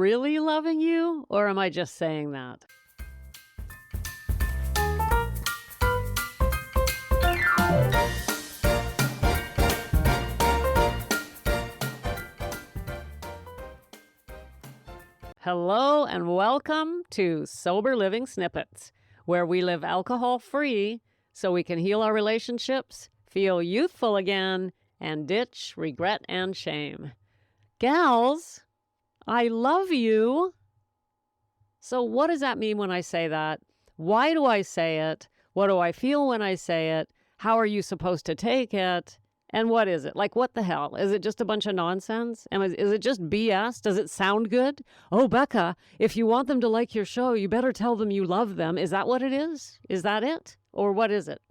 really loving you, or am I just saying that? Hello and welcome to Sober Living Snippets, where we live alcohol-free so we can heal our relationships, feel youthful again, and ditch regret and shame. Gals, I love you. So what does that mean when I say that? Why do I say it? What do I feel when I say it? How are you supposed to take it? And what is it? Like, what the hell? Is it just a bunch of nonsense? Is it just BS? Does it sound good? Oh, Becca, if you want them to like your show, you better tell them you love them. Is that what it is? Is that it? Or what is it?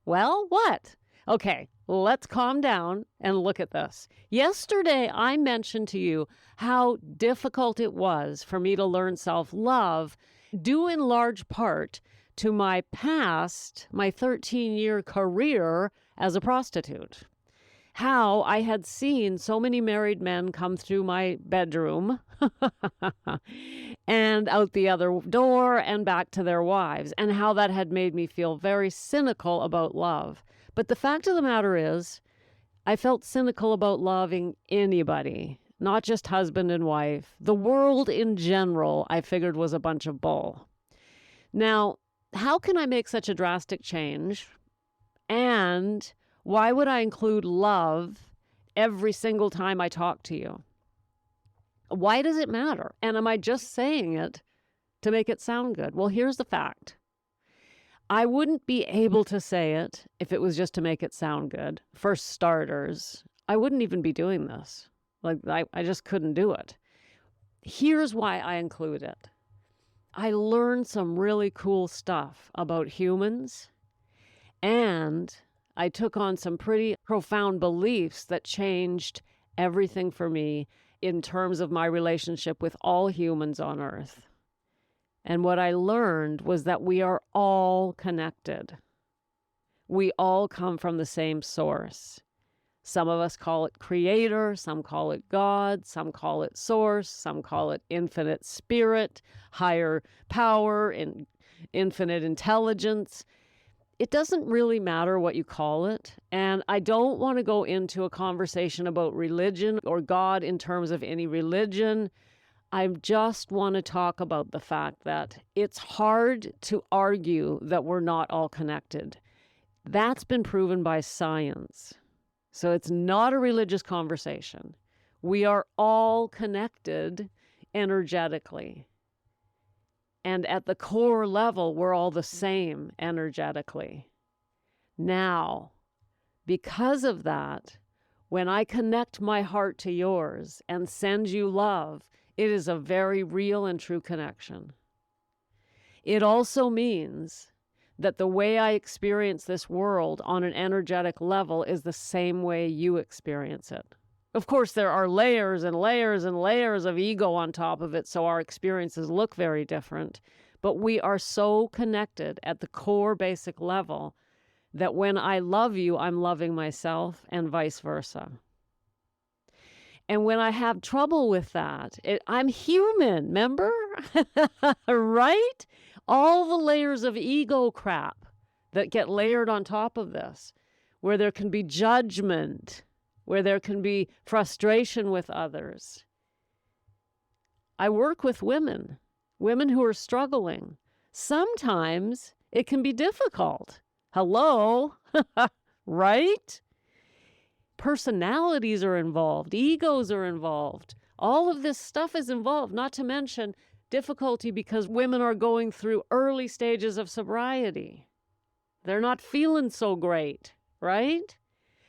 Well, what? Okay, let's calm down and look at this. Yesterday, I mentioned to you how difficult it was for me to learn self-love, due in large part to my past, my 13-year career as a prostitute. How I had seen so many married men come through my bedroom and out the other door and back to their wives, and how that had made me feel very cynical about love. But the fact of the matter is, I felt cynical about loving anybody, not just husband and wife. The world in general, I figured, was a bunch of bull. Now, how can I make such a drastic change? And why would I include love every single time I talk to you? Why does it matter? And am I just saying it to make it sound good? Well, here's the fact. I wouldn't be able to say it if it was just to make it sound good. For starters, I wouldn't even be doing this. I just couldn't do it. Here's why I include it. I learned some really cool stuff about humans, and I took on some pretty profound beliefs that changed everything for me in terms of my relationship with all humans on earth. And what I learned was that we are all connected. We all come from the same source. Some of us call it creator, some call it God, some call it source, some call it infinite spirit, higher power, and infinite intelligence. It doesn't really matter what you call it. And I don't want to go into a conversation about religion or God in terms of any religion. I just want to talk about the fact that it's hard to argue that we're not all connected. That's been proven by science. So it's not a religious conversation. We are all connected energetically. And at the core level, we're all the same energetically. Now, because of that, when I connect my heart to yours and send you love, it is a very real and true connection. It also means that the way I experience this world on an energetic level is the same way you experience it. Of course, there are layers and layers and layers of ego on top of it, so our experiences look very different. But we are so connected at the core basic level that when I love you, I'm loving myself, and vice versa. And when I have trouble with that, I'm human, remember? Right? All the layers of ego crap that get layered on top of this, where there can be judgment, where there can be frustration with others. I work with women who are struggling. Sometimes it can be difficult. Hello? Right? Personalities are involved. Egos are involved. All of this stuff is involved, not to mention difficulty because women are going through early stages of sobriety. They're not feeling so great, right?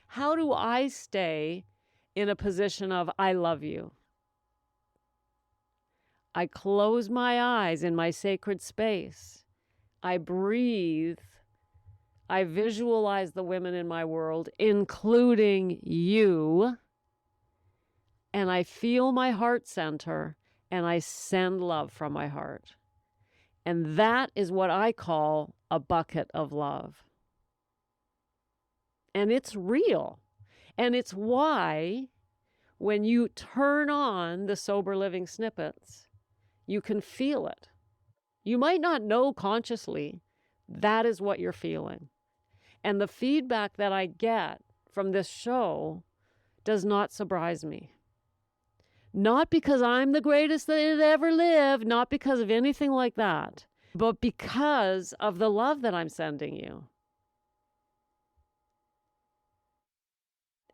How do I stay in a position of, I love you? I close my eyes in my sacred space. I breathe. I visualize the women in my world, including you. And I feel my heart center, and I send love from my heart. And that is what I call a bucket of love. And it's real. And it's why when you turn on the sober living snippets, you can feel it. You might not know consciously that is what you're feeling. And the feedback that I get from this show does not surprise me. Not because I'm the greatest that ever lived, not because of anything like that, but because of the love that I'm sending you.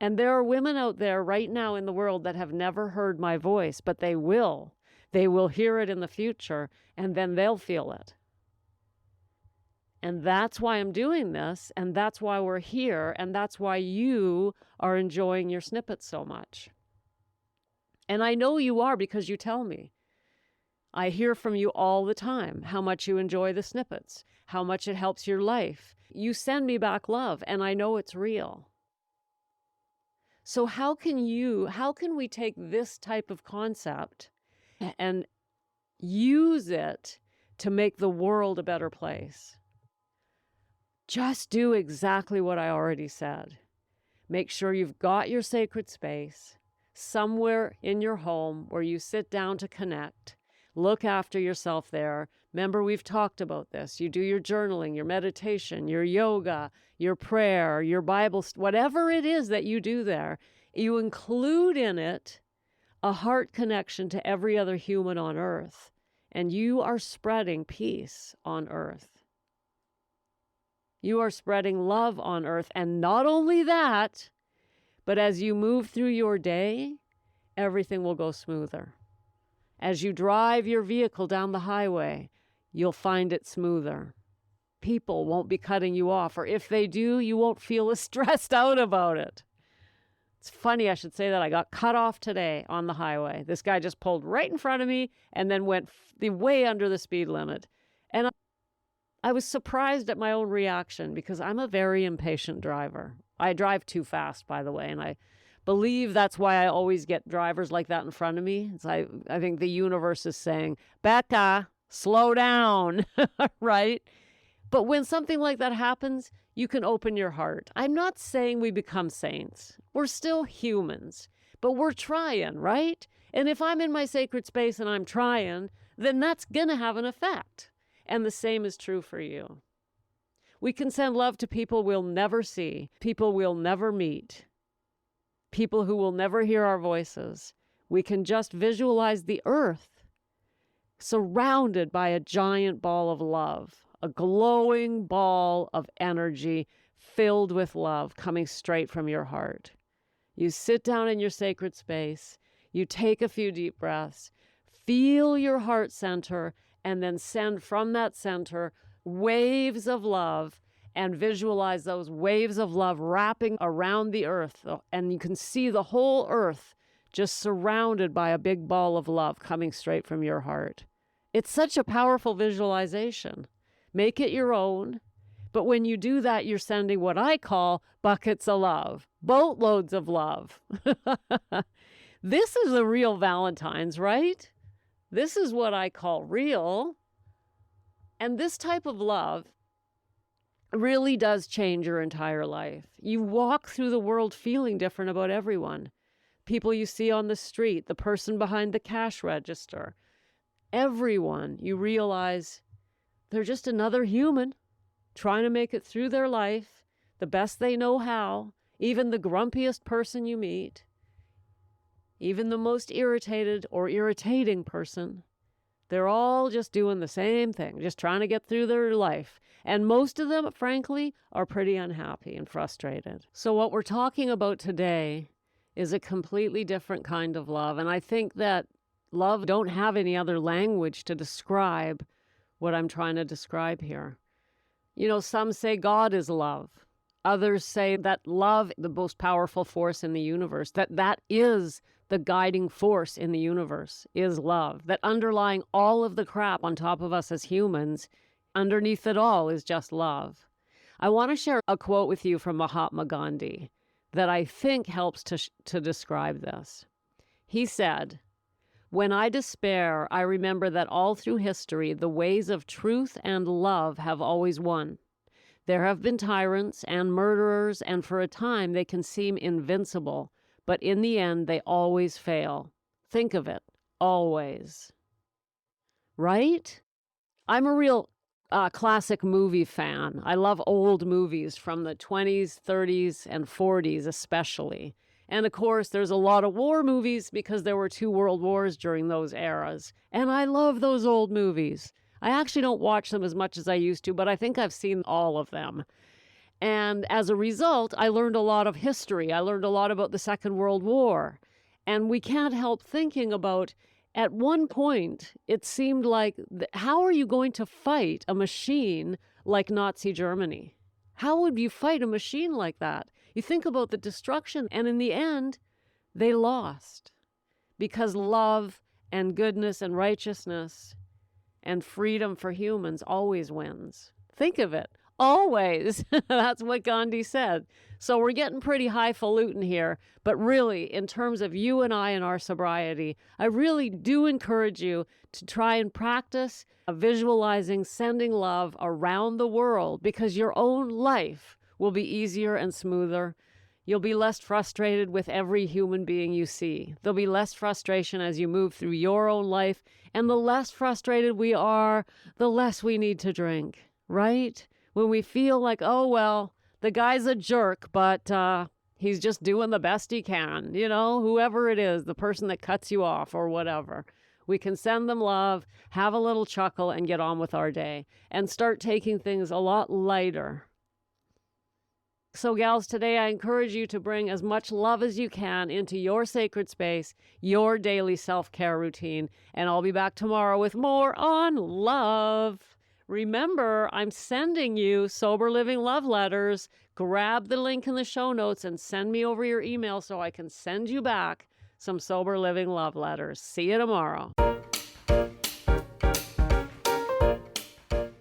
And there are women out there right now in the world that have never heard my voice, but they will. They will hear it in the future, and then they'll feel it. And that's why I'm doing this, and that's why we're here, and that's why you are enjoying your snippets so much. And I know you are because you tell me. I hear from you all the time how much you enjoy the snippets, how much it helps your life. You send me back love, and I know it's real. So how can we take this type of concept and use it to make the world a better place? Just do exactly what I already said. Make sure you've got your sacred space somewhere in your home where you sit down to connect. Look after yourself there. Remember, we've talked about this. You do your journaling, your meditation, your yoga, your prayer, your Bible, whatever it is that you do there, you include in it a heart connection to every other human on earth. And you are spreading peace on earth. You are spreading love on earth. And not only that, but as you move through your day, everything will go smoother. As you drive your vehicle down the highway, you'll find it smoother. People won't be cutting you off, or if they do, you won't feel as stressed out about it. It's funny I should say that. I got cut off today on the highway. This guy just pulled right in front of me and then went way under the speed limit. And I was surprised at my own reaction because I'm a very impatient driver. I drive too fast, by the way, and I believe that's why I always get drivers like that in front of me. I think the universe is saying, Becca, slow down, right? But when something like that happens, you can open your heart. I'm not saying we become saints. We're still humans, but we're trying, right? And if I'm in my sacred space and I'm trying, then that's going to have an effect. And the same is true for you. We can send love to people we'll never see, people we'll never meet, people who will never hear our voices. We can just visualize the earth surrounded by a giant ball of love, a glowing ball of energy filled with love coming straight from your heart. You sit down in your sacred space, you take a few deep breaths, feel your heart center, and then send from that center waves of love, and visualize those waves of love wrapping around the earth. And you can see the whole earth just surrounded by a big ball of love coming straight from your heart. It's such a powerful visualization. Make it your own. But when you do that, you're sending what I call buckets of love, boatloads of love. This is a real Valentines, right? This is what I call real. And this type of love really does change your entire life. You walk through the world feeling different about everyone. People you see on the street, the person behind the cash register, everyone, you realize they're just another human trying to make it through their life the best they know how. Even the grumpiest person you meet, even the most irritated or irritating person, they're all just doing the same thing, just trying to get through their life. And most of them, frankly, are pretty unhappy and frustrated. So what we're talking about today is a completely different kind of love. And I think that love don't have any other language to describe what I'm trying to describe here. You know, some say God is love. Others say that love, the most powerful force in the universe, that is the guiding force in the universe, is love. That underlying all of the crap on top of us as humans, underneath it all is just love. I want to share a quote with you from Mahatma Gandhi that I think helps to describe this. He said, "When I despair, I remember that all through history, the ways of truth and love have always won. There have been tyrants and murderers, and for a time they can seem invincible. but in the end, they always fail. Think of it, always. Right? I'm a real classic movie fan. I love old movies from the 20s, 30s, and 40s especially. And of course, there's a lot of war movies because there were 2 world wars during those eras. And I love those old movies. I actually don't watch them as much as I used to, but I think I've seen all of them. And as a result, I learned a lot of history. I learned a lot about the Second World War. And we can't help thinking about, at one point, it seemed like, how are you going to fight a machine like Nazi Germany? How would you fight a machine like that? You think about the destruction, and in the end, they lost. Because love and goodness and righteousness and freedom for humans always wins. Think of it. Always. That's what Gandhi said. So we're getting pretty highfalutin here. But really, in terms of you and I and our sobriety, I really do encourage you to try and practice visualizing sending love around the world, because your own life will be easier and smoother. You'll be less frustrated with every human being you see. There'll be less frustration as you move through your own life. And the less frustrated we are, the less we need to drink, right? When we feel like, oh, well, the guy's a jerk, but he's just doing the best he can, whoever it is, the person that cuts you off or whatever. We can send them love, have a little chuckle, and get on with our day and start taking things a lot lighter. So, gals, today I encourage you to bring as much love as you can into your sacred space, your daily self-care routine, and I'll be back tomorrow with more on love. Remember, I'm sending you Sober Living Love Letters. Grab the link in the show notes and send me over your email so I can send you back some Sober Living Love Letters. See you tomorrow.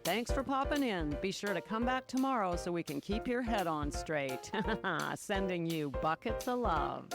Thanks for popping in. Be sure to come back tomorrow so we can keep your head on straight. Sending you buckets of love.